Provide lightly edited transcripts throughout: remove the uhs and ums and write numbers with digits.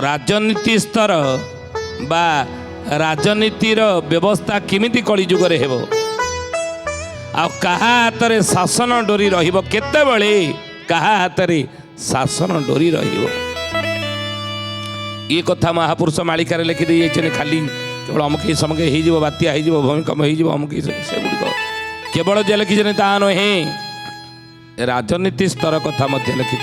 राजनीति स्तर बा राजनीतिर व्यवस्था किमिति कली जुगरे हेबो आ कहा हातरे शासन डोरी रहिबो केतेबेले कहा हातरे शासन डोरी रहिबो ये कथा महापुरुष मालिकार लिखि दे खाली केवल अमुक समके हो बात्या हो भूमिकंप हो अमुक से गुड़िक केवल जे लिखिं ता नुहे राजनीति स्तर कथा मध्य लिखिं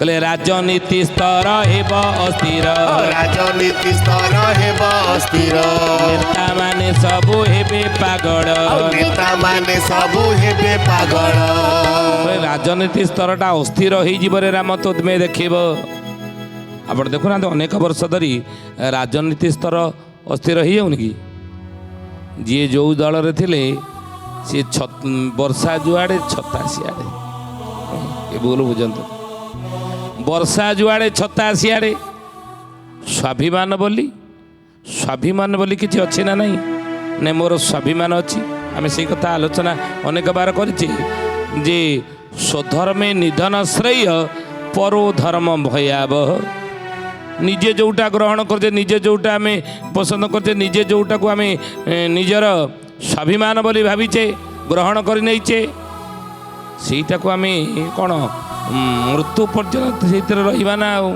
कहले राजनीति स्तर हेब अस्थिर राजनीति स्तर हेब अस्थिर नेता माने सबु हेबे पागल नेता माने सबु हेबे पागल राजनीति स्तरटा अस्थिर हो जीवरे राम तो तुम्हें देखब आप देखुना अनेक वर्ष धरी राजनीति स्तर अस्थिर हो जाऊन कि जी जो दल रे थिले सी वर्षा जुआड़े छता सियाड़े ये बोल बुझंतु वर्षा जुआड़े छता सियाड़े स्वाभिमान बोली किसी अच्छी ना नहीं ने मोर स्वाभिमान अच्छी आम से कथा आलोचना अनेक बार करिछि जे स्वधर्मे निधन श्रेय परो धर्म भयावह निजे जोटा ग्रहण करते निजे जोटा आम पसंद करते निजे जोटा को आम निजर स्वाभिमान बोली भाविचे ग्रहण कर नहींचे ସେଇଟାକୁ ଆମେ କ'ଣ ମୃତ୍ୟୁ ପର୍ଯ୍ୟନ୍ତ ସେଇଥିରେ ରହିବା ନା ଆଉ।